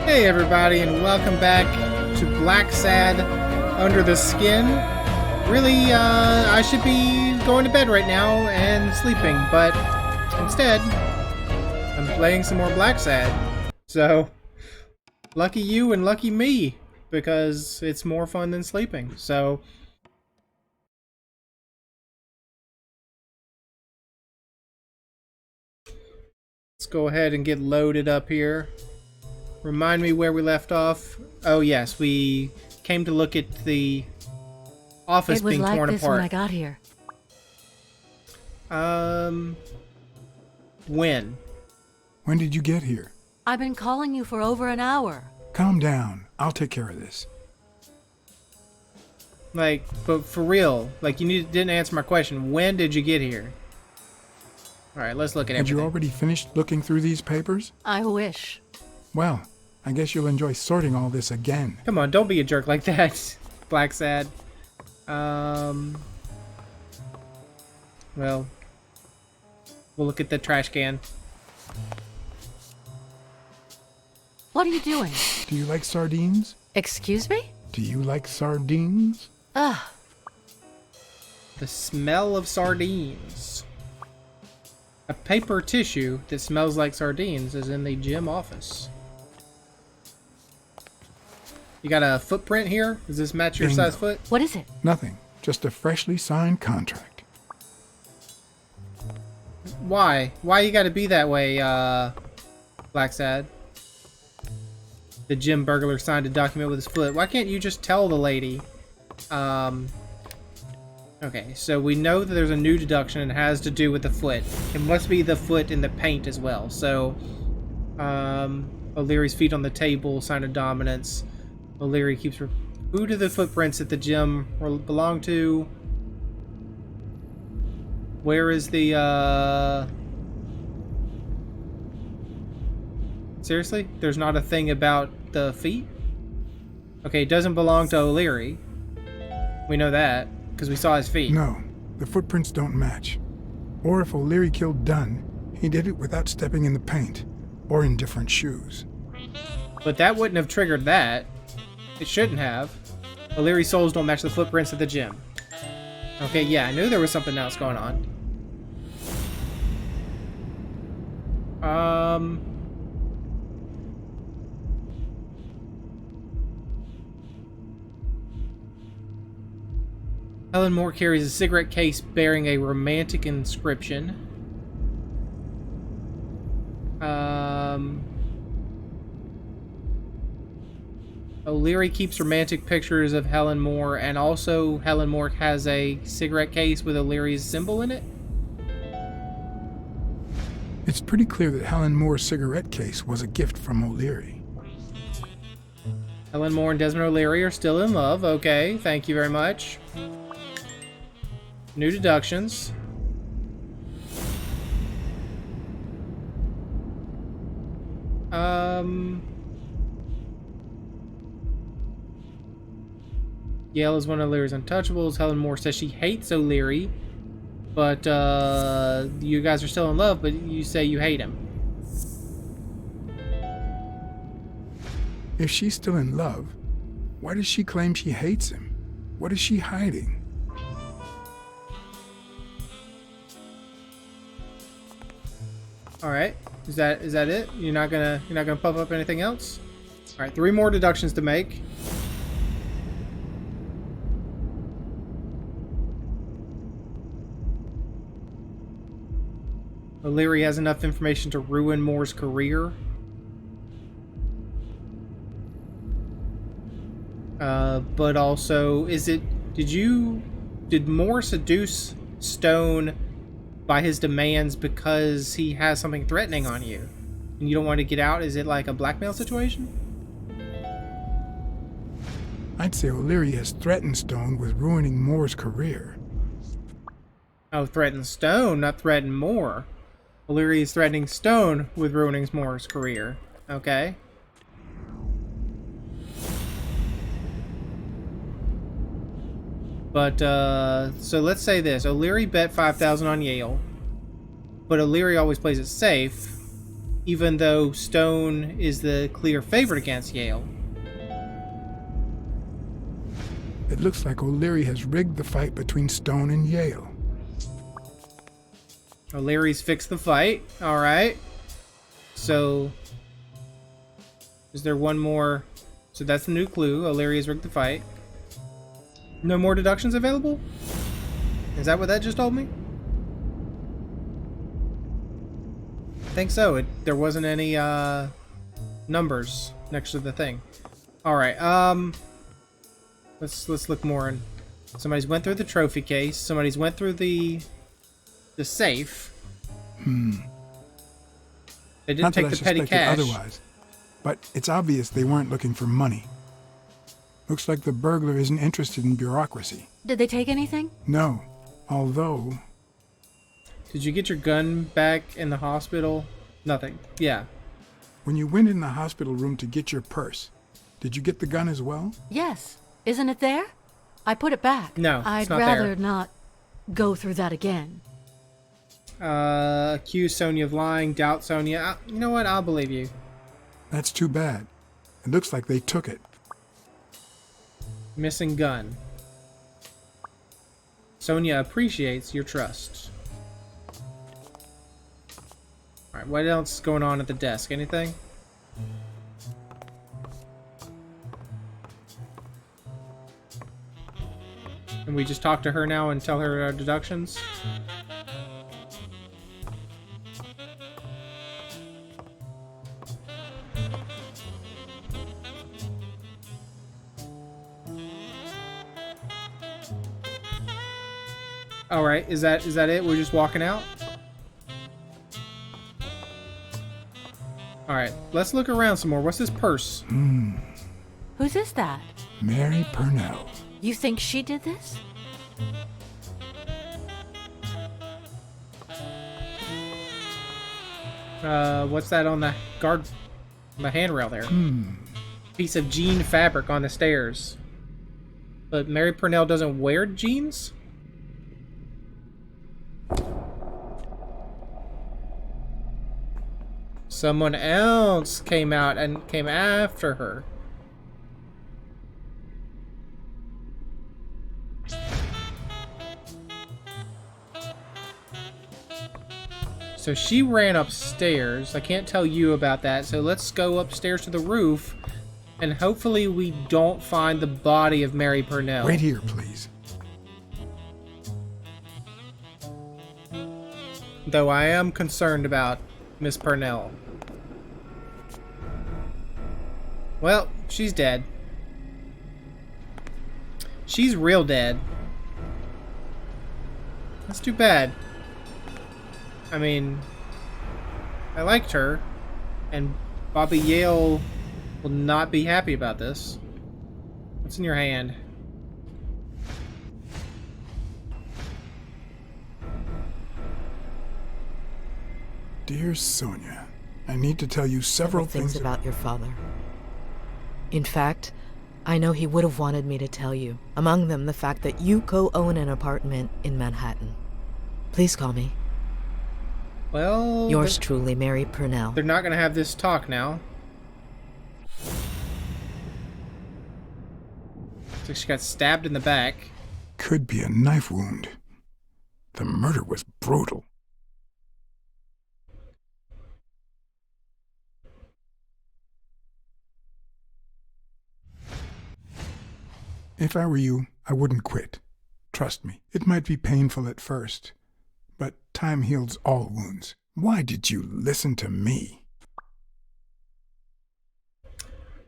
Hey everybody, and welcome back to Blacksad Under the Skin. Really, I should be going to bed right now and sleeping, but instead, I'm playing some more Blacksad. So, lucky you and lucky me, because it's more fun than sleeping. So, let's go ahead and get loaded up here. Remind me where we left off. Oh yes, we came to look at the office being torn apart. It was like this when I got here. When? When did you get here? I've been calling you for over an hour. Calm down. I'll take care of this. Like, but for real, like didn't answer my question. When did you get here? All right, let's look at everything. Had you already finished looking through these papers? I wish. Well, I guess you'll enjoy sorting all this again. Come on, don't be a jerk like that, Blacksad. Well, we'll look at the trash can. What are you doing? Do you like sardines? Excuse me? Do you like sardines? Ugh. The smell of sardines. A paper tissue that smells like sardines is in the gym office. You got a footprint here? Does this match your size foot? What is it? Nothing. Just a freshly signed contract. Why? Why you gotta be that way, Blacksad? The gym burglar signed a document with his foot. Why can't you just tell the lady? Okay, so we know that there's a new deduction and it has to do with the foot. It must be the foot in the paint as well. So, O'Leary's feet on the table, sign of dominance. O'Leary keeps... Who do the footprints at the gym belong to? Where is the, Seriously? There's not a thing about the feet? Okay, it doesn't belong to O'Leary. We know that, because we saw his feet. No, the footprints don't match. Or if O'Leary killed Dunn, he did it without stepping in the paint, or in different shoes. But that wouldn't have triggered that. It shouldn't have. O'Leary's soles don't match the footprints at the gym. Okay, yeah, I knew there was something else going on. Helen Moore carries a cigarette case bearing a romantic inscription. O'Leary keeps romantic pictures of Helen Moore, and also Helen Moore has a cigarette case with O'Leary's symbol in it? It's pretty clear that Helen Moore's cigarette case was a gift from O'Leary. Helen Moore and Desmond O'Leary are still in love. Okay, thank you very much. New deductions. Yale is one of O'Leary's untouchables. Helen Moore says she hates O'Leary, but you guys are still in love, but you say you hate him. If she's still in love, why does she claim she hates him? What is she hiding? All right, is that it? You're not gonna pump up anything else? All right, 3 more deductions to make. O'Leary has enough information to ruin Moore's career. But also, did Moore seduce Stone by his demands because he has something threatening on you and you don't want to get out? Is it like a blackmail situation? I'd say O'Leary has threatened Stone with ruining Moore's career. Oh, threatened Stone, not threatened Moore. O'Leary is threatening Stone with ruining Moore's career. Okay. But, so let's say this. O'Leary bet $5,000 on Yale, but O'Leary always plays it safe. even though Stone is the clear favorite against Yale. It looks like O'Leary has rigged the fight between Stone and Yale. O'Leary's fixed the fight. Alright. So, is there one more? So that's the new clue. O'Leary has rigged the fight. No more deductions available? Is that what that just told me? I think so. There wasn't any numbers next to the thing. Alright, let's look more in. Somebody's went through the trophy case. Somebody's went through the safe. They didn't Not take that I the petty suspected cash. otherwise, but it's obvious they weren't looking for money. Looks like the burglar isn't interested in bureaucracy. Did they take anything? No, although... Did you get your gun back in the hospital? Nothing. Yeah. When you went in the hospital room to get your purse, did you get the gun as well? Yes. Isn't it there? I put it back. No, it's I'd not rather there. not go through that again. Accuse Sonia of lying, doubt Sonia. You know what? I'll believe you. That's too bad. It looks like they took it. Missing gun. Sonia appreciates your trust. Alright, what else is going on at the desk? Anything? Can we just talk to her now and tell her our deductions? Alright, is that it? We're just walking out? Alright, let's look around some more. What's this purse? Whose is that? Mary Purnell. You think she did this? What's that on the handrail there? Piece of jean fabric on the stairs. But Mary Purnell doesn't wear jeans? Someone else came out and came after her. So she ran upstairs. I can't tell you about that. So let's go upstairs to the roof. And hopefully we don't find the body of Mary Purnell. Wait here, please. Though I am concerned about Miss Purnell. Well, she's dead. She's real dead. That's too bad. I mean, I liked her, and Bobby Yale will not be happy about this. What's in your hand? Dear Sonia, I need to tell you several things about your father. In fact, I know he would have wanted me to tell you. Among them, the fact that you co-own an apartment in Manhattan. Please call me. Well, Yours truly, Mary Purnell. they're not going to have this talk now. Looks like she got stabbed in the back. Could be a knife wound. The murder was brutal. If I were you, I wouldn't quit. Trust me, it might be painful at first, but time heals all wounds. Why did you listen to me?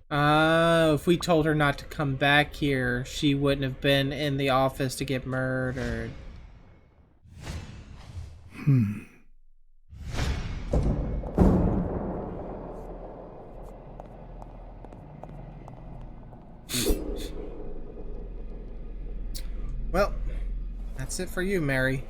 If we told her not to come back here, she wouldn't have been in the office to get murdered. Well, that's it for you, Mary.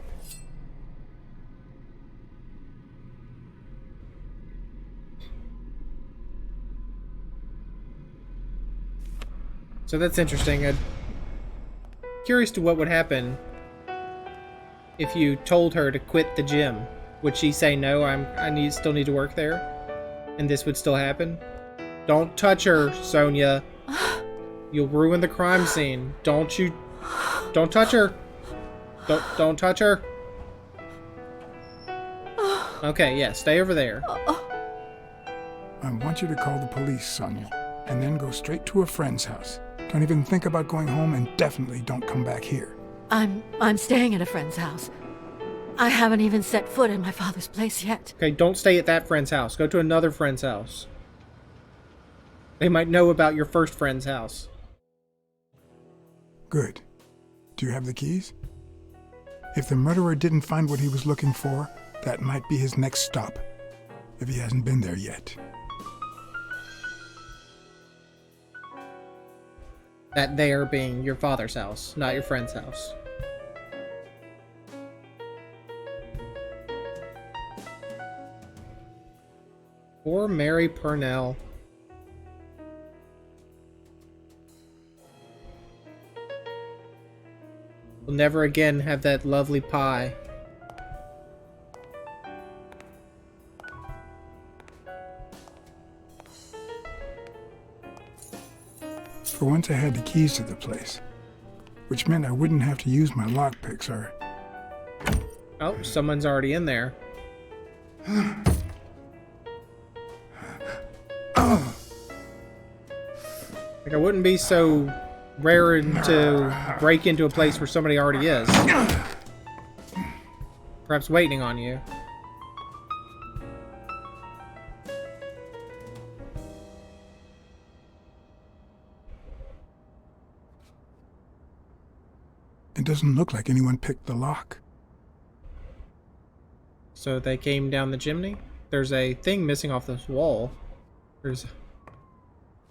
So that's interesting. I'm curious to what would happen if you told her to quit the gym. Would she say no? I still need to work there? And this would still happen? Don't touch her, Sonia. You'll ruin the crime scene. Don't touch her. Don't touch her. Okay, yeah, stay over there. I want you to call the police, Sonia, and then go straight to a friend's house. Don't even think about going home, and definitely don't come back here. I'm staying at a friend's house. I haven't even set foot in my father's place yet. Okay, don't stay at that friend's house. Go to another friend's house. They might know about your first friend's house. Good. Do you have the keys? If the murderer didn't find what he was looking for, that might be his next stop, if he hasn't been there yet. That there being your father's house, not your friend's house. Poor Mary Purnell. We'll never again have that lovely pie. For once I had the keys to the place, which meant I wouldn't have to use my lockpicks or... Oh, someone's already in there. Like, I wouldn't be so raring to break into a place where somebody already is. Perhaps waiting on you. It doesn't look like anyone picked the lock. So they came down the chimney? There's a thing missing off this wall.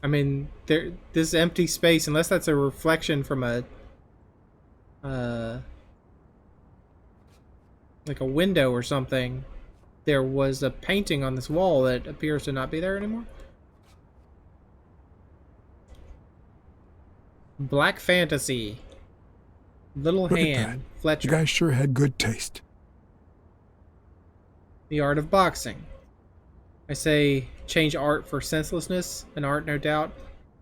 I mean, this empty space, unless that's a reflection from a... like a window or something. There was a painting on this wall that appears to not be there anymore. Black Fantasy. Little Look at Hand. that. Fletcher. The guy sure had good taste. The Art of Boxing. I say change art for senselessness, and art, no doubt.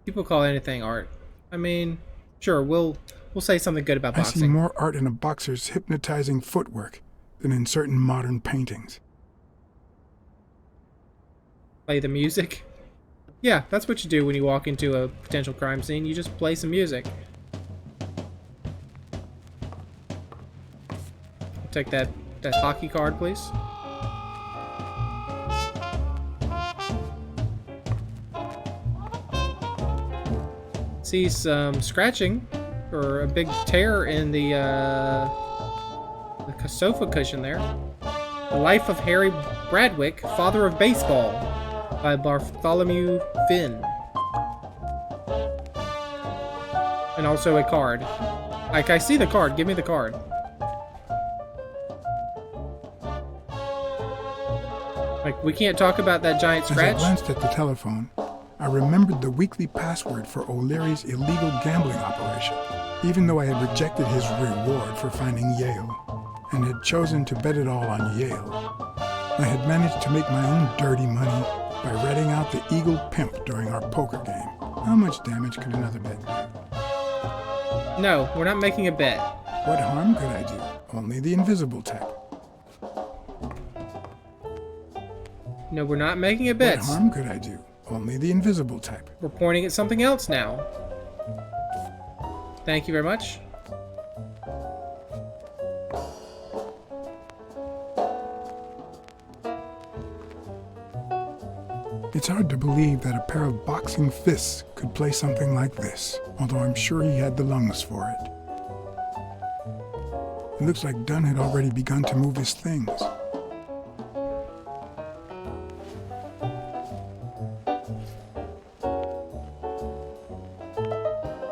People call anything art. I mean, sure, we'll say something good about I boxing. see more art in a boxer's hypnotizing footwork than in certain modern paintings. Play the music. Yeah, that's what you do when you walk into a potential crime scene. You just play some music. Take that hockey card, please. See some scratching or a big tear in the sofa cushion there. The Life of Harry Bradwick, Father of Baseball, by Bartholomew Finn. And also a card. Like, I see the card. Give me the card. Like, we can't talk about that giant scratch. As I glanced at the telephone, I remembered the weekly password for O'Leary's illegal gambling operation, even though I had rejected his reward for finding Yale, and had chosen to bet it all on Yale. I had managed to make my own dirty money by ratting out the Eagle Pimp during our poker game. How much damage could another bet do? No, we're not making a bet. What harm could I do? Only the invisible type. No, we're not making a bet. What harm could I do? Only the invisible type. We're pointing at something else now. Thank you very much. It's hard to believe that a pair of boxing fists could play something like this, although I'm sure he had the lungs for it. It looks like Dunn had already begun to move his things.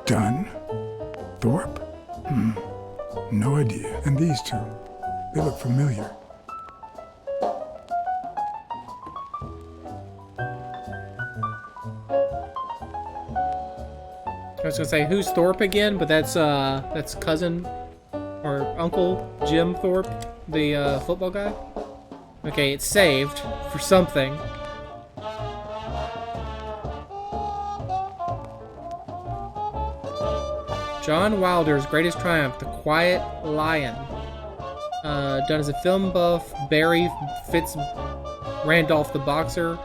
Dunn? Thorpe? No idea. And these two, they look familiar. I was gonna say, who's Thorpe again? But that's cousin or Uncle Jim Thorpe, the football guy. Okay, it's saved for something. John Wilder's greatest triumph, The Quiet Lion. Done as a film buff, Barry Fitz Randolph the boxer.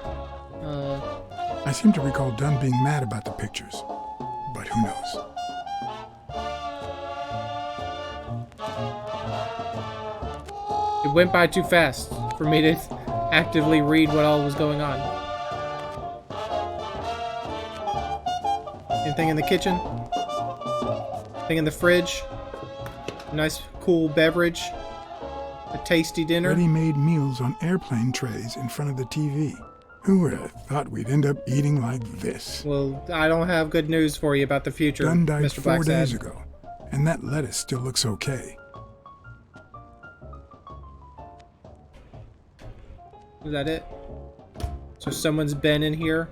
I seem to recall Dunn being mad about the pictures, but who knows? It went by too fast for me to actively read what all was going on. Anything in the kitchen? Anything in the fridge? A nice cool beverage? A tasty dinner? Ready-made meals on airplane trays in front of the TV. Who would have thought we'd end up eating like this? Well, I don't have good news for you about the future, Dunn died Mr. 4 Blacksad. days ago, and that lettuce still looks okay. Is that it? So someone's been in here?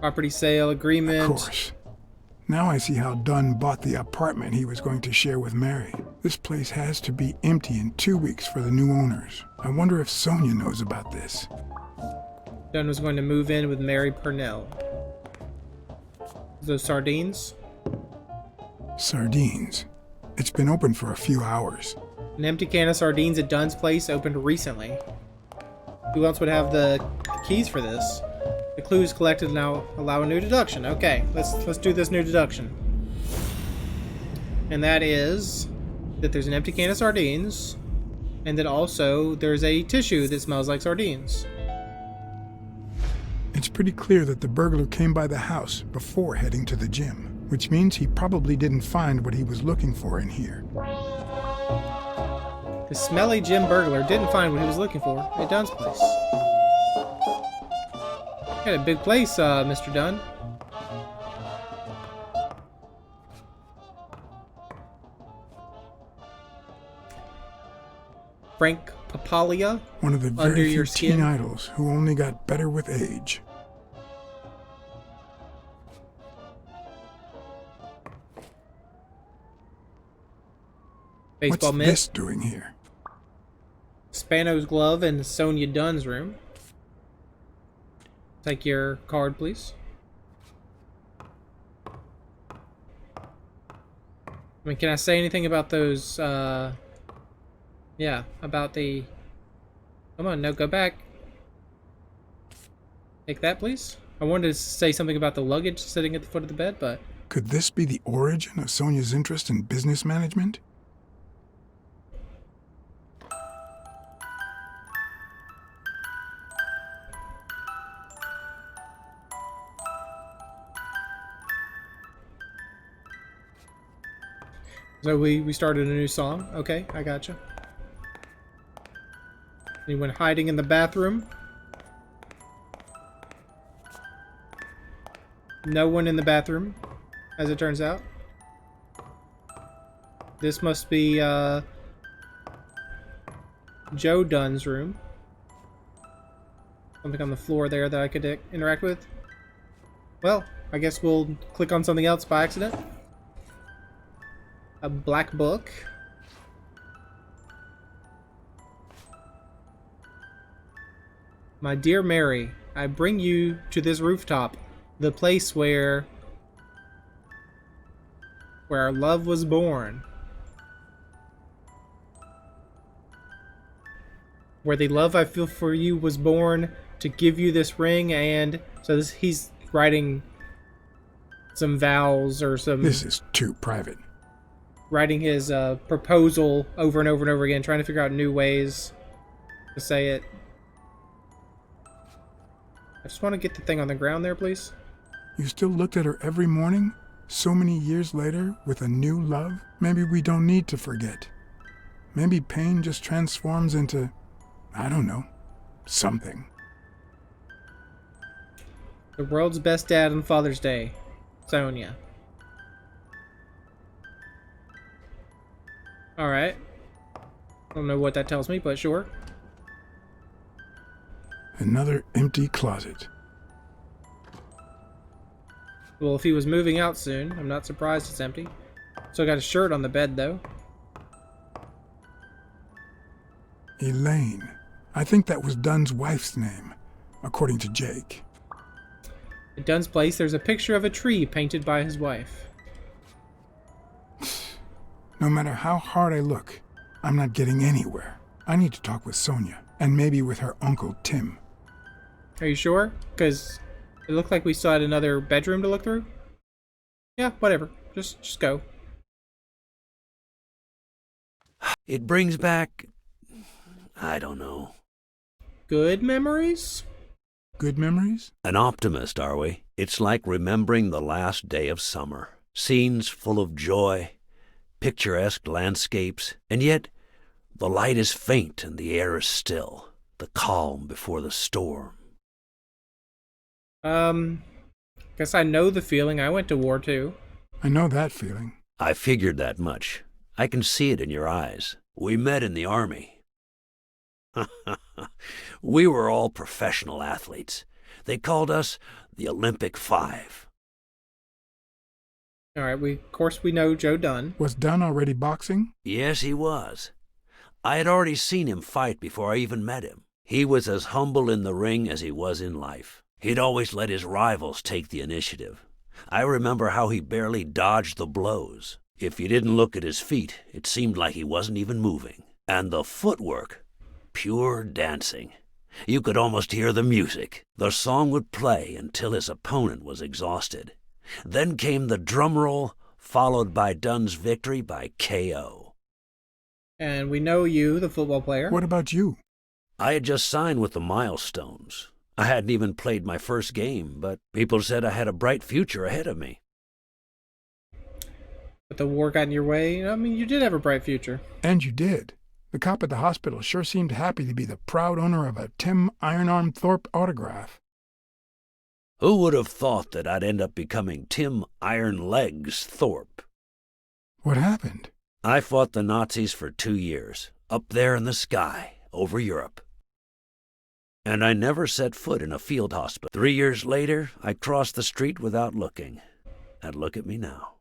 Property sale agreement. Of course. Now I see how Dunn bought the apartment he was going to share with Mary. This place has to be empty in 2 weeks for the new owners. I wonder if Sonia knows about this. Dunn was going to move in with Mary Purnell. Those sardines? Sardines. It's been open for a few hours. An empty can of sardines at Dunn's place opened recently. Who else would have the keys for this? The clues collected now allow a new deduction. Okay, let's do this new deduction. And that is that there's an empty can of sardines, and that also there's a tissue that smells like sardines. It's pretty clear that the burglar came by the house before heading to the gym, which means he probably didn't find what he was looking for in here. The smelly gym burglar didn't find what he was looking for at Dunn's place. Got a big place, Mr. Dunn. Frank Papalia. One of the Under very your few teen skin. idols who only got better with age. Baseball What's mitt. this doing here? Spano's glove in Sonia Dunn's room. Take your card, please. I mean, can I say anything about those, yeah, about the... Come on, no, go back. Take that, please. I wanted to say something about the luggage sitting at the foot of the bed, but... Could this be the origin of Sonia's interest in business management? So we started a new song. Okay, I gotcha. Anyone hiding in the bathroom? No one in the bathroom, as it turns out. This must be Joe Dunn's room. Something on the floor there that I could interact with. Well, I guess we'll click on something else by accident. A black book. My dear Mary, I bring you to this rooftop, the place where our love was born. Where the love I feel for you was born, to give you this ring. And so he's writing some vows or some... This is too private. Writing his proposal over and over and over again, trying to figure out new ways to say it. I just want to get the thing on the ground there, please. You still looked at her every morning, so many years later, with a new love? Maybe we don't need to forget. Maybe pain just transforms into, I don't know, something. The world's best dad on Father's Day, Sonia. Alright. I don't know what that tells me, but sure. Another empty closet. Well, if he was moving out soon, I'm not surprised it's empty. So I got a shirt on the bed, though. Elaine, I think that was Dunn's wife's name, according to Jake. At Dunn's place, there's a picture of a tree painted by his wife. No matter how hard I look, I'm not getting anywhere. I need to talk with Sonia, and maybe with her uncle Tim. Are you sure? Because it looked like we still had another bedroom to look through. Yeah, whatever. Just go. It brings back, I don't know. Good memories? Good memories? An optimist, are we? It's like remembering the last day of summer. Scenes full of joy, picturesque landscapes, and yet the light is faint and the air is still. The calm before the storm. Guess I know the feeling. I went to war too. I know that feeling. I figured that much. I can see it in your eyes. We met in the Army. We were all professional athletes. They called us the Olympic Five. Alright, of course we know Joe Dunn. Was Dunn already boxing? Yes, he was. I had already seen him fight before I even met him. He was as humble in the ring as he was in life. He'd always let his rivals take the initiative. I remember how he barely dodged the blows. If you didn't look at his feet, it seemed like he wasn't even moving. And the footwork, pure dancing. You could almost hear the music. The song would play until his opponent was exhausted. Then came the drum roll, followed by Dunn's victory by KO. And we know you, the football player. What about you? I had just signed with the Milestones. I hadn't even played my first game, but people said I had a bright future ahead of me. But the war got in your way. I mean, you did have a bright future. And you did. The cop at the hospital sure seemed happy to be the proud owner of a Tim Ironarm Thorpe autograph. Who would have thought that I'd end up becoming Tim Iron Legs Thorpe? What happened? I fought the Nazis for 2 years, up there in the sky, over Europe. And I never set foot in a field hospital. 3 years later, I crossed the street without looking. And look at me now.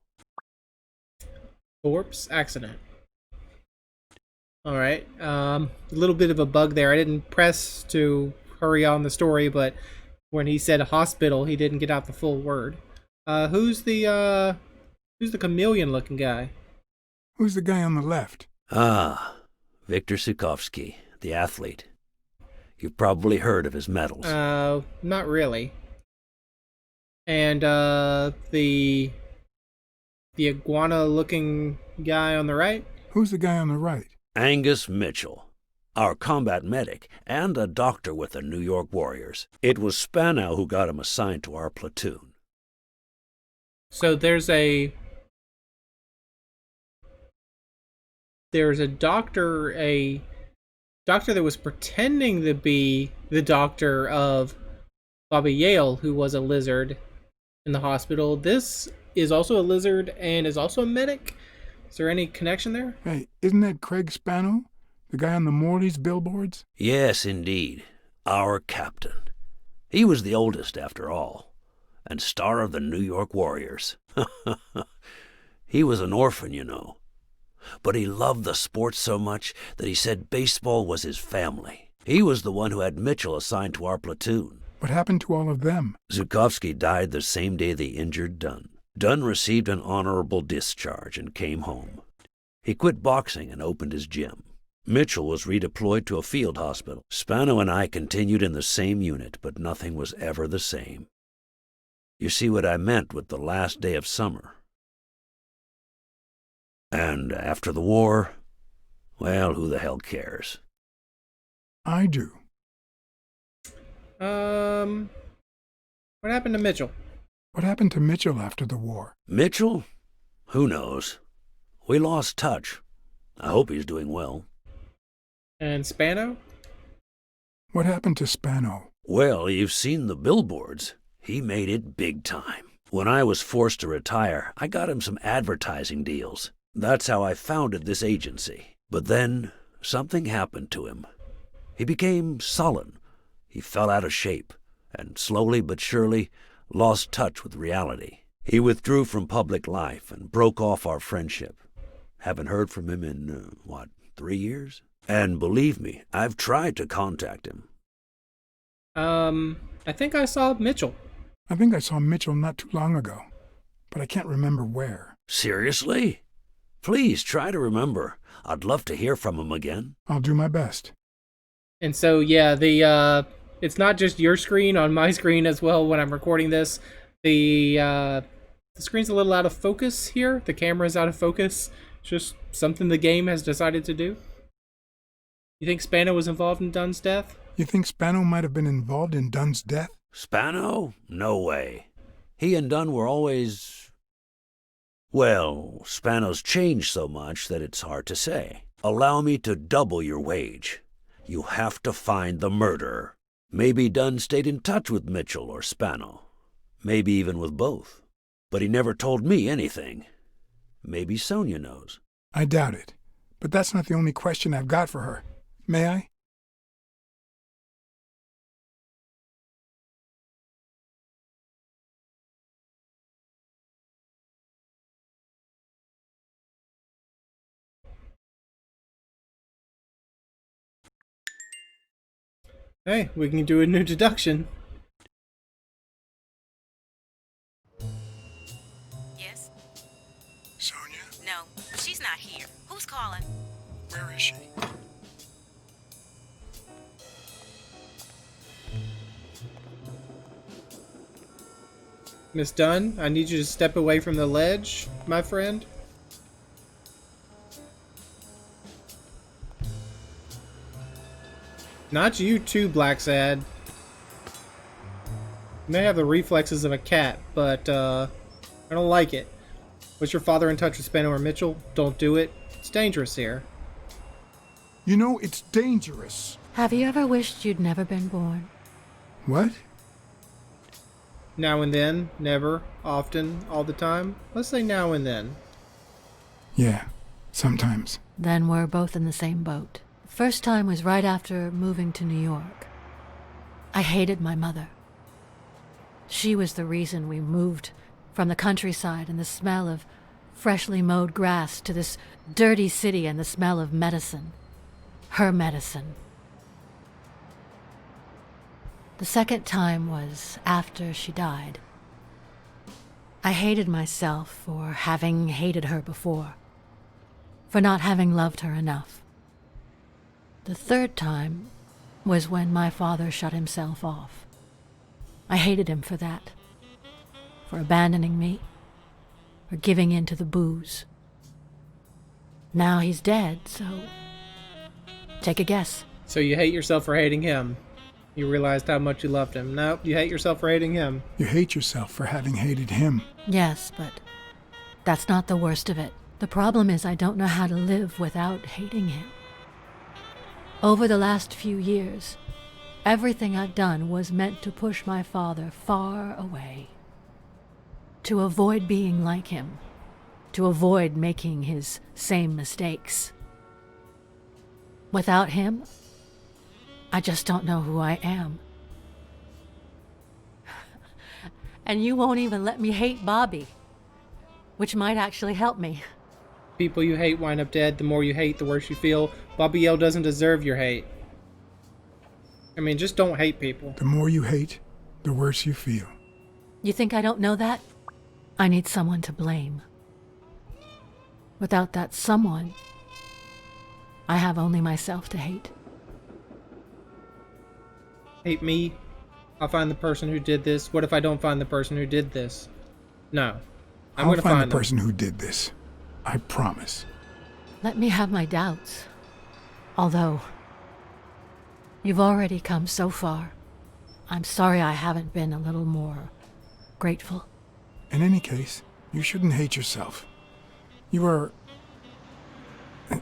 Thorpe's accident. Alright, a little bit of a bug there. I didn't press to hurry on the story, but when he said hospital, he didn't get out the full word. Who's the chameleon-looking guy? Who's the guy on the left? Ah, Viktor Sukovsky, the athlete. You've probably heard of his medals. Not really. And, the iguana-looking guy on the right? Who's the guy on the right? Angus Mitchell, our combat medic, and a doctor with the New York Warriors. It was Spanow who got him assigned to our platoon. So there's a doctor that was pretending to be the doctor of Bobby Yale, who was a lizard in the hospital. This is also a lizard and is also a medic. Is there any connection there? Hey, isn't that Craig Spano? The guy on the Morley's billboards? Yes, indeed. Our captain. He was the oldest, after all, and star of the New York Warriors. He was an orphan, you know. But he loved the sport so much that he said baseball was his family. He was the one who had Mitchell assigned to our platoon. What happened to all of them? Zukovsky died the same day they injured Dunn. Dunn received an honorable discharge and came home. He quit boxing and opened his gym. Mitchell was redeployed to a field hospital. Spano and I continued in the same unit, but nothing was ever the same. You see what I meant with the last day of summer. And after the war, well, who the hell cares? I do. What happened to Mitchell? What happened to Mitchell after the war? Mitchell? Who knows? We lost touch. I hope he's doing well. And Spano? What happened to Spano? Well, you've seen the billboards. He made it big time. When I was forced to retire, I got him some advertising deals. That's how I founded this agency. But then, something happened to him. He became sullen. He fell out of shape, and slowly but surely lost touch with reality. He withdrew from public life and broke off our friendship. Haven't heard from him in, 3 years? And believe me, I've tried to contact him. I think I saw Mitchell. I think I saw Mitchell not too long ago, but I can't remember where. Seriously? Please try to remember. I'd love to hear from him again. I'll do my best. And so, yeah, it's not just your screen, on my screen as well when I'm recording this. The screen's a little out of focus here. The camera's out of focus. It's just something the game has decided to do. You think Spano was involved in Dunn's death? You think Spano might have been involved in Dunn's death? Spano? No way. He and Dunn were always... Well, Spano's changed so much that it's hard to say. Allow me to double your wage. You have to find the murderer. Maybe Dunn stayed in touch with Mitchell or Spano. Maybe even with both. But he never told me anything. Maybe Sonia knows. I doubt it. But that's not the only question I've got for her. May I? Hey, we can do a new deduction. Yes? Sonia, No, she's not here. Who's calling? where is she? Miss Dunn, I need you to step away from the ledge, my friend. Not you too, Blacksad. You may have the reflexes of a cat, but I don't like it. Was your father in touch with Spano or Mitchell? Don't do it. It's dangerous here. You know, it's dangerous. Have you ever wished you'd never been born? What? Now and then, never, often, all the time. Let's say now and then. Yeah, sometimes. Then we're both in the same boat. First time was right after moving to New York. I hated my mother. She was the reason we moved from the countryside and the smell of freshly mowed grass to this dirty city and the smell of medicine. Her medicine. The second time was after she died. I hated myself for having hated her before, for not having loved her enough. The third time was when my father shut himself off. I hated him for that, for abandoning me, for giving in to the booze. Now he's dead, so take a guess. So you hate yourself for hating him. You realized how much you loved him. Nope, you hate yourself for hating him. You hate yourself for having hated him. Yes, but that's not the worst of it. The problem is I don't know how to live without hating him. Over the last few years, everything I've done was meant to push my father far away. To avoid being like him. To avoid making his same mistakes. Without him, I just don't know who I am. And you won't even let me hate Bobby, which might actually help me. People you hate wind up dead. The more you hate, the worse you feel. Bobby Yale doesn't deserve your hate. I mean, just don't hate people. The more you hate, the worse you feel. You think I don't know that? I need someone to blame. Without that someone, I have only myself to hate. Hate me? I'll find the person who did this. What if I don't find the person who did this? No. I'm I'll gonna find find the person who did this. I promise. Let me have my doubts. Although, you've already come so far. I'm sorry I haven't been a little more grateful. In any case, you shouldn't hate yourself. You are...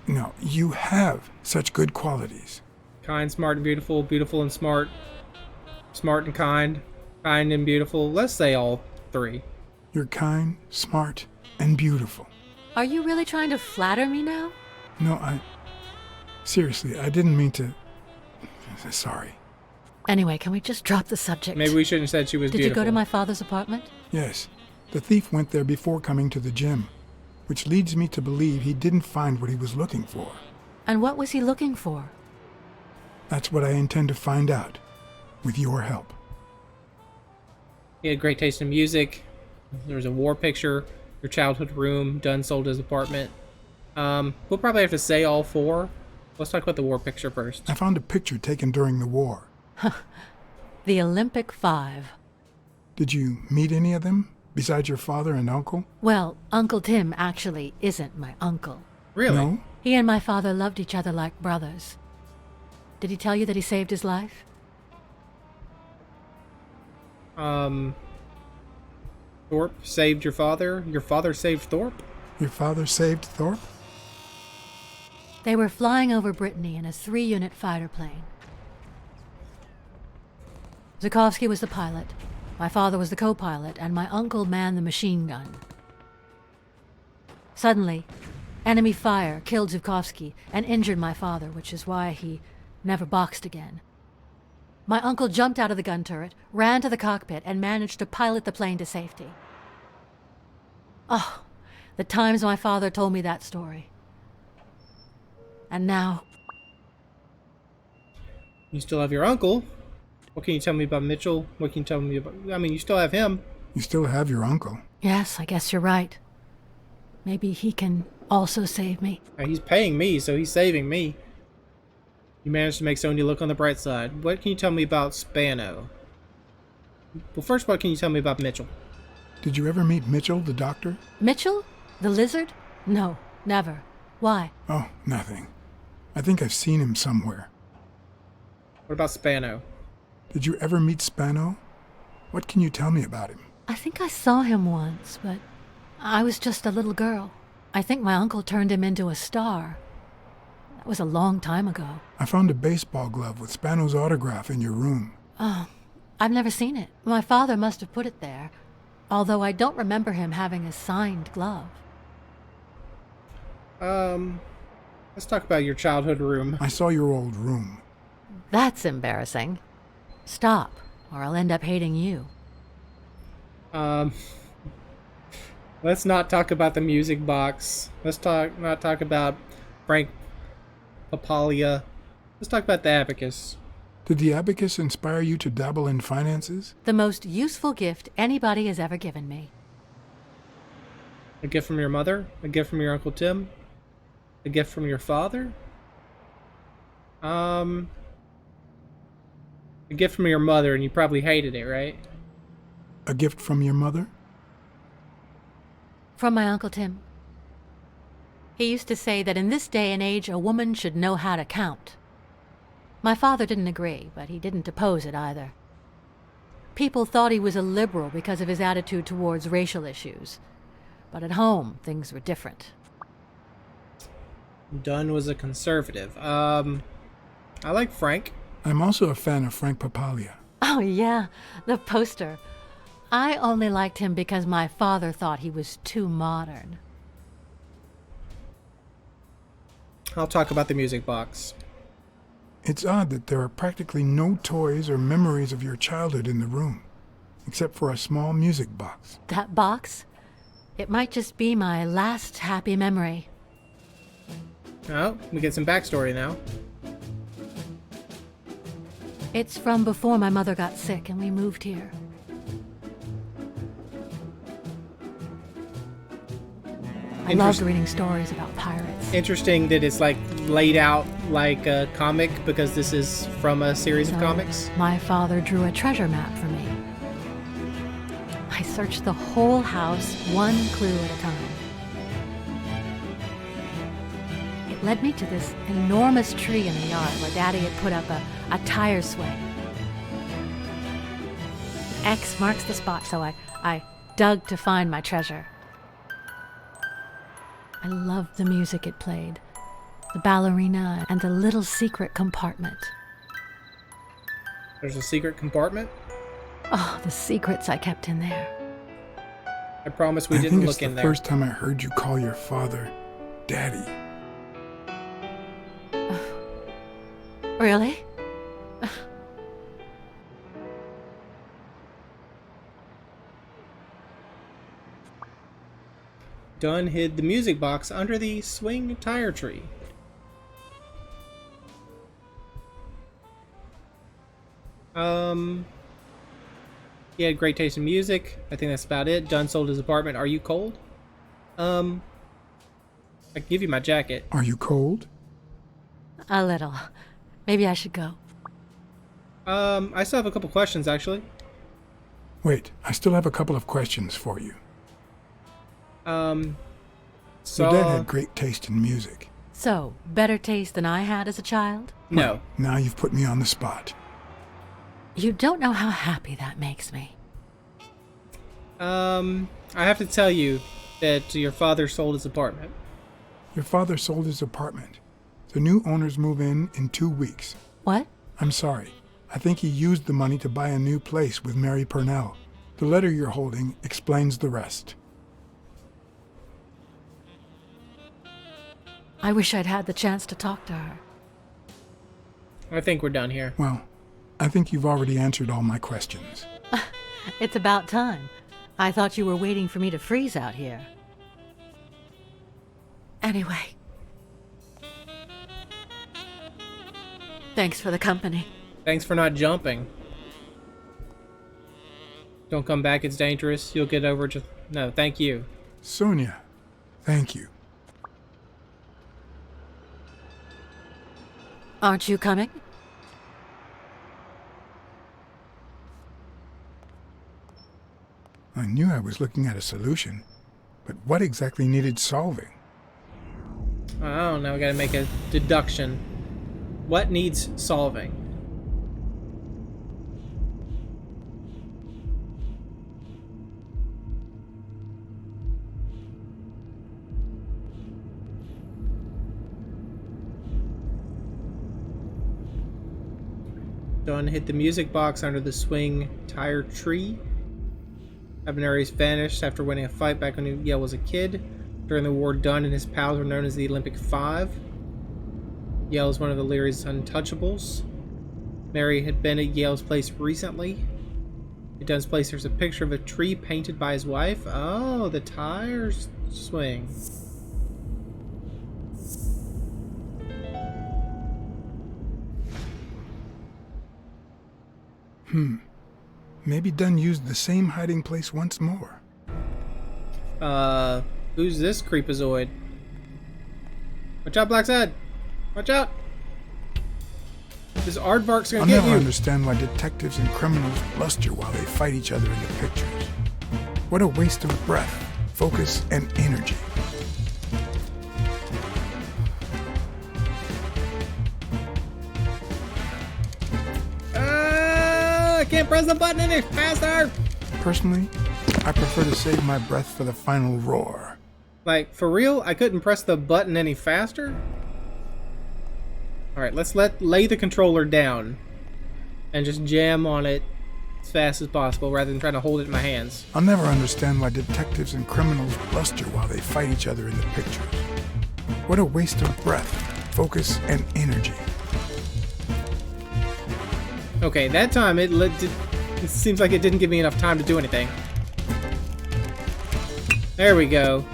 No, you have such good qualities. Kind, smart, and beautiful. Beautiful and smart. Smart and kind. Kind and beautiful. Let's say all three. You're kind, smart, and beautiful. Are you really trying to flatter me now? No, Seriously, I didn't mean to... Sorry. Anyway, can we just drop the subject? Maybe we shouldn't have said she was Did beautiful. you go to my father's apartment? Yes, the thief went there before coming to the gym, which leads me to believe he didn't find what he was looking for. And what was he looking for? That's what I intend to find out, with your help. He had great taste in music. There was a war picture, your childhood room, Dunn sold his apartment. We'll probably have to say all four. Let's talk about the war picture first. I found a picture taken during the war. The Olympic Five. Did you meet any of them, besides your father and uncle? Well, Uncle Tim actually isn't my uncle. Really? No? He and my father loved each other like brothers. Did he tell you that he saved his life? Thorpe saved your father? Your father saved Thorpe? Your father saved Thorpe? They were flying over Brittany in a 3-unit fighter plane. Zukovsky was the pilot, my father was the co-pilot, and my uncle manned the machine gun. Suddenly, enemy fire killed Zukovsky and injured my father, which is why he never boxed again. My uncle jumped out of the gun turret, ran to the cockpit, and managed to pilot the plane to safety. Oh, the times my father told me that story. And now... You still have your uncle. What can you tell me about Mitchell? What can you tell me about... I mean, you still have him. You still have your uncle. Yes, I guess you're right. Maybe he can also save me. He's paying me, so he's saving me. You managed to make Sonya look on the bright side. What can you tell me about Spano? Well, first, what can you tell me about Mitchell? Did you ever meet Mitchell, the doctor? Mitchell? The lizard? No, never. Why? Oh, nothing. I think I've seen him somewhere. What about Spano? Did you ever meet Spano? What can you tell me about him? I think I saw him once, but I was just a little girl. I think my uncle turned him into a star. That was a long time ago. I found a baseball glove with Spano's autograph in your room. Oh, I've never seen it. My father must have put it there, although I don't remember him having a signed glove. Let's talk about your childhood room. I saw your old room. That's embarrassing. Stop, or I'll end up hating you. Let's not talk about the music box. Let's not talk about Frank Papalia. Let's talk about the abacus. Did the abacus inspire you to dabble in finances? The most useful gift anybody has ever given me. A gift from your mother? A gift from your Uncle Tim? A gift from your father? A gift from your mother, and you probably hated it, right? A gift from your mother? From my Uncle Tim. He used to say that in this day and age, a woman should know how to count. My father didn't agree, but he didn't oppose it either. People thought he was a liberal because of his attitude towards racial issues. But at home, things were different. Dunn was a conservative. I like Frank. I'm also a fan of Frank Papalia. Oh yeah, the poster. I only liked him because my father thought he was too modern. I'll talk about the music box. It's odd that there are practically no toys or memories of your childhood in the room, except for a small music box. That box? It might just be my last happy memory. Oh, we get some backstory now. It's from before my mother got sick and we moved here. I loved reading stories about pirates. Interesting that it's like laid out like a comic because this is from a series of comics. My father drew a treasure map for me. I searched the whole house, one clue at a time. It led me to this enormous tree in the yard where Daddy had put up a tire swing. X marks the spot, so I dug to find my treasure. I loved the music it played, the ballerina, and the little secret compartment. There's a secret compartment? Oh, the secrets I kept in there. I promise we didn't look in the there. first time I heard you call your father Daddy. Really? Dunn hid the music box under the swing tire tree. He had great taste in music. I think that's about it. Dunn sold his apartment. Are you cold? I can give you my jacket. Are you cold? A little. Maybe I should go. I still have a couple questions, actually. Wait, I still have a couple of questions for you. So... Your dad had great taste in music. So, better taste than I had as a child? No. Now you've put me on the spot. You don't know how happy that makes me. I have to tell you that your father sold his apartment. Your father sold his apartment. The new owners move in 2 weeks. What? I'm sorry. I think he used the money to buy a new place with Mary Purnell. The letter you're holding explains the rest. I wish I'd had the chance to talk to her. I think we're done here. Well, I think you've already answered all my questions. It's about time. I thought you were waiting for me to freeze out here. Anyway. Thanks for the company. Thanks for not jumping. Don't come back, it's dangerous. You'll get over just... No, thank you. Sonia, thank you. Aren't you coming? I knew I was looking at a solution, but what exactly needed solving? I don't know, I gotta make a deduction. What needs solving? Dunn hit the music box under the swing tire tree. Abenary's vanished after winning a fight back when Yale was a kid. During the war, Dunn and his pals were known as the Olympic Five. Yale is one of the Leary's untouchables. Mary had been at Yale's place recently. At Dunn's place, there's a picture of a tree painted by his wife. Oh, the tires swing. Maybe Dunn used the same hiding place once more. Who's this creepazoid? Watch out, Blacksad! Watch out! This aardvark's gonna I'll get never you! understand why detectives and criminals bluster while they fight each other in the pictures. What a waste of breath, focus, and energy. I can't press the button any faster! Personally, I prefer to save my breath for the final roar. Like, for real? I couldn't press the button any faster? Alright, let's lay the controller down and just jam on it as fast as possible rather than trying to hold it in my hands. I'll never understand why detectives and criminals bluster while they fight each other in the pictures. What a waste of breath, focus, and energy. Okay, that time it seems like it didn't give me enough time to do anything. There we go.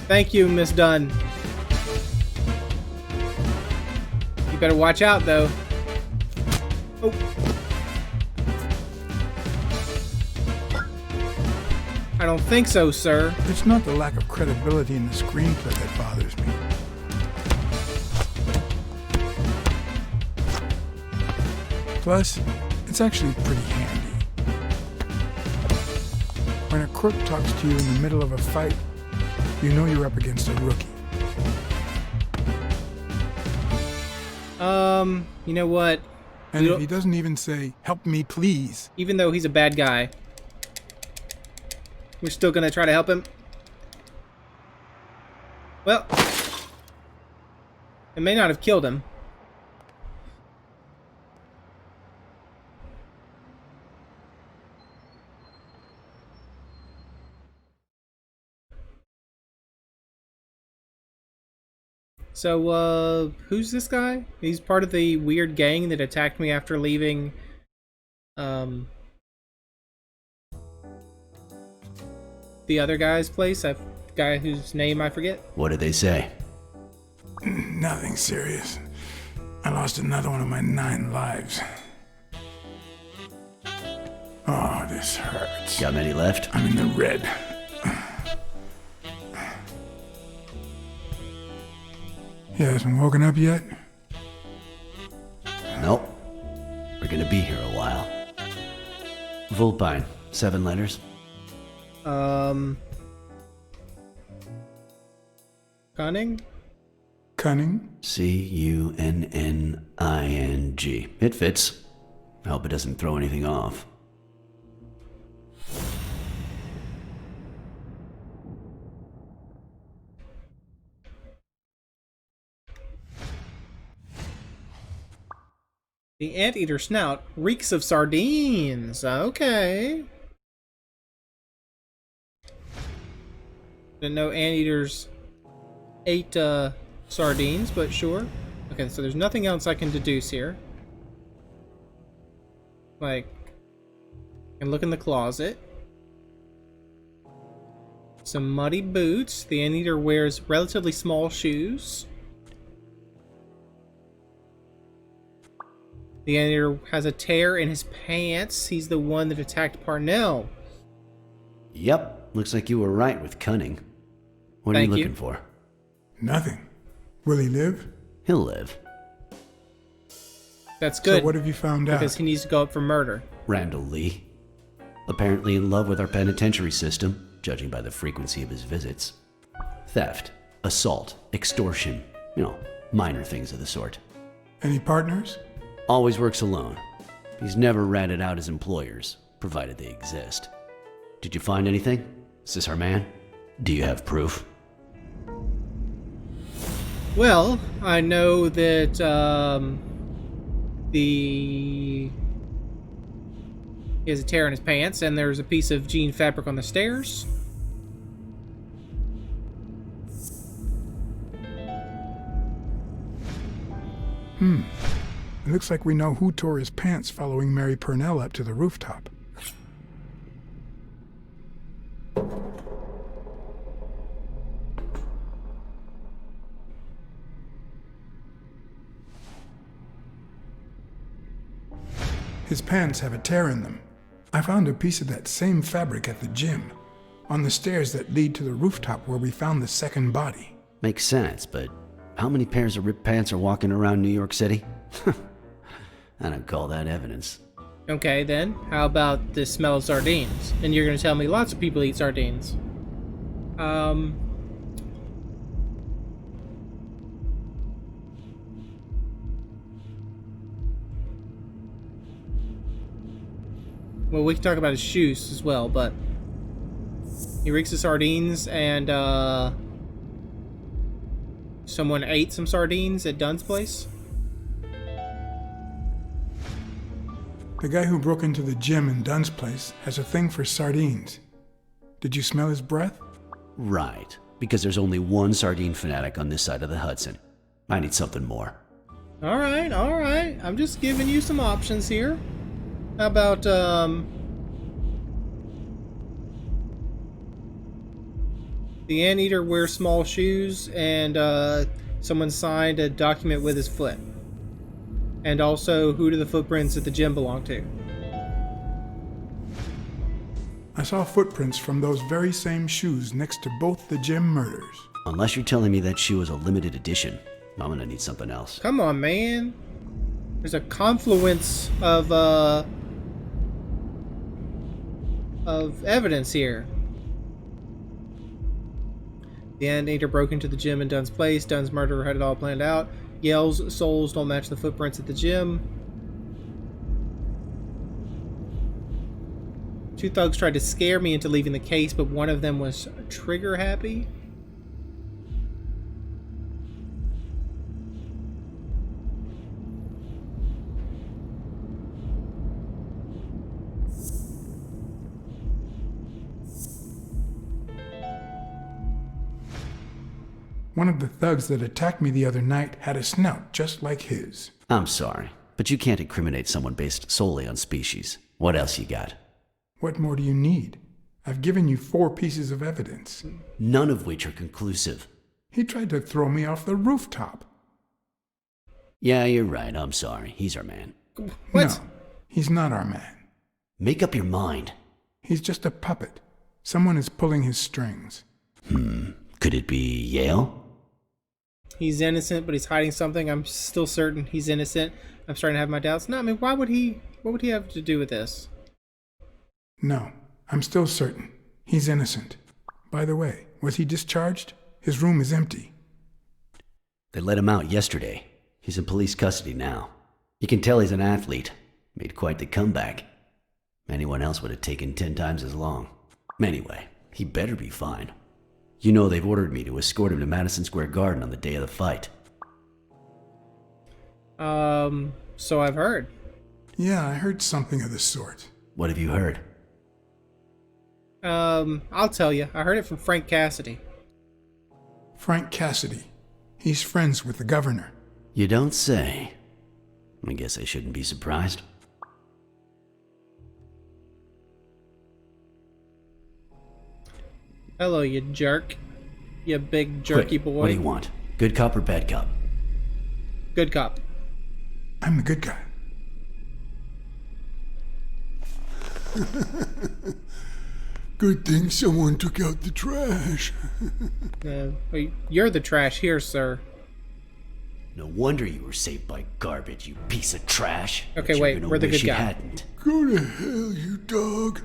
Thank you, Miss Dunn. You better watch out, though. Oh. I don't think so, sir. It's not the lack of credibility in the screenplay that bothers me. Plus, it's actually pretty handy. When a crook talks to you in the middle of a fight, you know you're up against a rookie. You know what? And if he doesn't even say, "Help me, please," Even though he's a bad guy, we're still gonna try to help him. Well, it may not have killed him. So, who's this guy? He's part of the weird gang that attacked me after leaving, the other guy's place. Guy whose name I forget. What did they say? Nothing serious. I lost another one of my 9 lives. Oh, this hurts. Got many left? I'm in the red. You hasn't woken up yet? Nope. We're gonna be here a while. Vulpine, 7 letters. Cunning? Cunning? Cunning. It fits. I hope it doesn't throw anything off. The Anteater snout reeks of sardines. Okay. Didn't know Anteaters ate sardines, but sure. Okay, so there's nothing else I can deduce here. Like, I can look in the closet. Some muddy boots. The Anteater wears relatively small shoes. The Anteater has a tear in his pants. He's the one that attacked Parnell. Yep, looks like you were right with cunning. What are Thank you you. looking for? Nothing. Will he live? He'll live. That's good. So what have you found out? Because he needs to go up for murder. Randall Lee. Apparently in love with our penitentiary system, judging by the frequency of his visits. Theft, assault, extortion, minor things of the sort. Any partners? Always works alone. He's never ratted out his employers, provided they exist. Did you find anything? Is this our man? Do you have proof? Well, I know that he has a tear in his pants, and there's a piece of jean fabric on the stairs. It looks like we know who tore his pants following Mary Purnell up to the rooftop. His pants have a tear in them. I found a piece of that same fabric at the gym, on the stairs that lead to the rooftop where we found the second body. Makes sense, but how many pairs of ripped pants are walking around New York City? I don't call that evidence. Okay, then. How about the smell of sardines? And you're going to tell me lots of people eat sardines. Well, we can talk about his shoes as well, but he reeks of sardines, and someone ate some sardines at Dunn's place. The guy who broke into the gym in Dunn's place has a thing for sardines. Did you smell his breath? Right, because there's only one sardine fanatic on this side of the Hudson. I need something more. All right. I'm just giving you some options here. How about, the Anteater wears small shoes, and someone signed a document with his foot. And also, who do the footprints at the gym belong to? I saw footprints from those very same shoes next to both the gym murders. Unless you're telling me that shoe is a limited edition, I'm gonna need something else. Come on, man. There's a confluence of evidence here. The Anteater broke into the gym in Dunn's place. Dunn's murderer had it all planned out. Yale's soles don't match the footprints at the gym. Two thugs tried to scare me into leaving the case, but one of them was trigger happy. One of the thugs that attacked me the other night had a snout just like his. I'm sorry, but you can't incriminate someone based solely on species. What else you got? What more do you need? I've given you 4 pieces of evidence. None of which are conclusive. He tried to throw me off the rooftop. Yeah, you're right. I'm sorry. He's our man. What? No, he's not our man. Make up your mind. He's just a puppet. Someone is pulling his strings. Could it be Yale? He's innocent, but he's hiding something. I'm still certain he's innocent. I'm starting to have my doubts. No, I mean, what would he have to do with this? No, I'm still certain. He's innocent. By the way, was he discharged? His room is empty. They let him out yesterday. He's in police custody now. You can tell he's an athlete. Made quite the comeback. Anyone else would have taken 10 times as long. Anyway, he better be fine. You know they've ordered me to escort him to Madison Square Garden on the day of the fight. So I've heard. Yeah, I heard something of the sort. What have you heard? I'll tell you. I heard it from Frank Cassidy. Frank Cassidy. He's friends with the governor. You don't say. I guess I shouldn't be surprised. Hello, you jerk. You big jerky Quick, boy. what do you want? Good cop or bad cop? Good cop. I'm the good guy. Good thing someone took out the trash. You're the trash here, sir. No wonder you were saved by garbage, you piece of trash. Okay, But you're wait, gonna we're the wish good you guy. hadn't. Go to hell, you dog.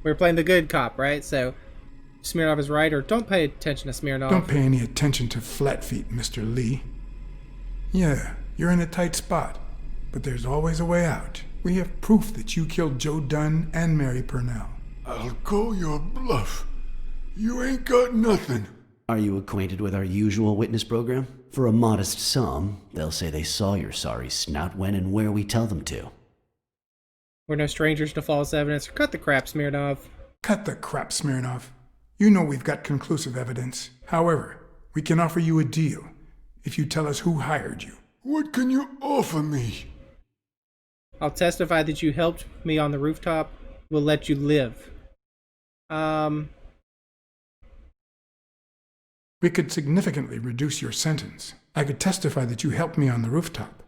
We're playing the good cop, right? So Smirnoff is right, or don't pay attention to Smirnoff. Don't pay any attention to Flatfeet, Mr. Lee. Yeah, you're in a tight spot, but there's always a way out. We have proof that you killed Joe Dunn and Mary Purnell. I'll call your bluff. You ain't got nothing. Are you acquainted with our usual witness program? For a modest sum, they'll say they saw your sorry snout when and where we tell them to. We're no strangers to false evidence. Cut the crap, Smirnoff. Cut the crap, Smirnoff. You know we've got conclusive evidence. However, we can offer you a deal if you tell us who hired you. What can you offer me? I'll testify that you helped me on the rooftop. We'll let you live. We could significantly reduce your sentence. I could testify that you helped me on the rooftop.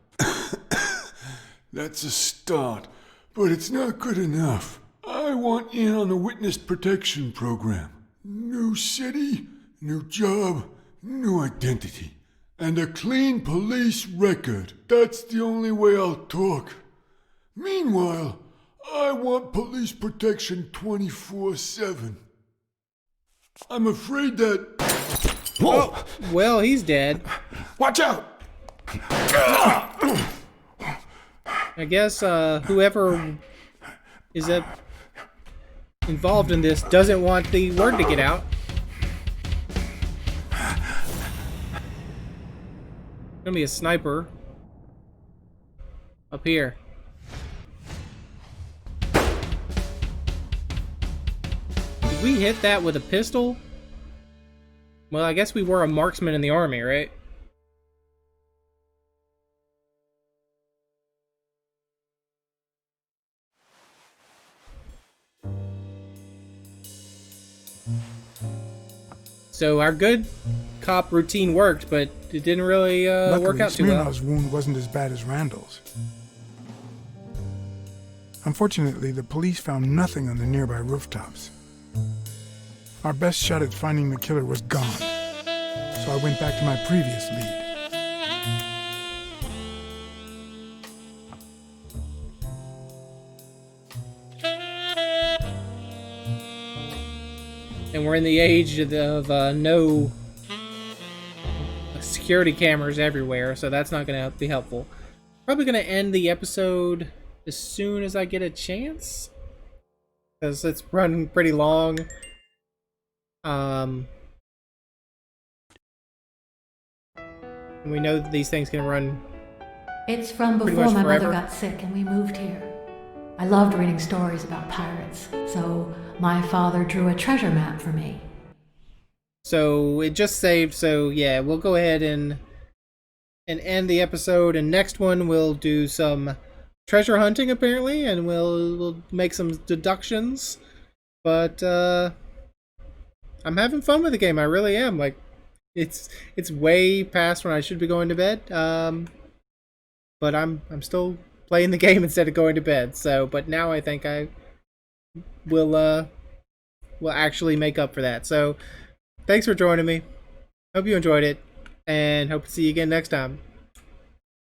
That's a start, but it's not good enough. I want in on the witness protection program. New city, new job, new identity, and a clean police record. That's the only way I'll talk. Meanwhile, I want police protection 24/7. I'm afraid that... Whoa! Oh, well, he's dead. Watch out! I guess whoever is involved in this doesn't want the word to get out. Gonna be a sniper up here. Did we hit that with a pistol? Well, I guess we were a marksman in the army, right? So our good cop routine worked, but it didn't really work Luckily, out too well. Smirnov's wound wasn't as bad as Randall's. Unfortunately, the police found nothing on the nearby rooftops. Our best shot at finding the killer was gone, so I went back to my previous lead. And we're in the age of no security cameras everywhere, so that's not going to be helpful. Probably going to end the episode as soon as I get a chance, because it's running pretty long. And we know that these things can run. It's from Pretty before much my forever. mother got sick and we moved here. I loved reading stories about pirates, so my father drew a treasure map for me. So it just saved, so yeah, we'll go ahead and end the episode, and next one we'll do some treasure hunting apparently, and we'll make some deductions. But I'm having fun with the game, I really am. Like it's way past when I should be going to bed. But I'm still playing the game instead of going to bed. So, but now I think I will actually make up for that. So, thanks for joining me. Hope you enjoyed it, and hope to see you again next time.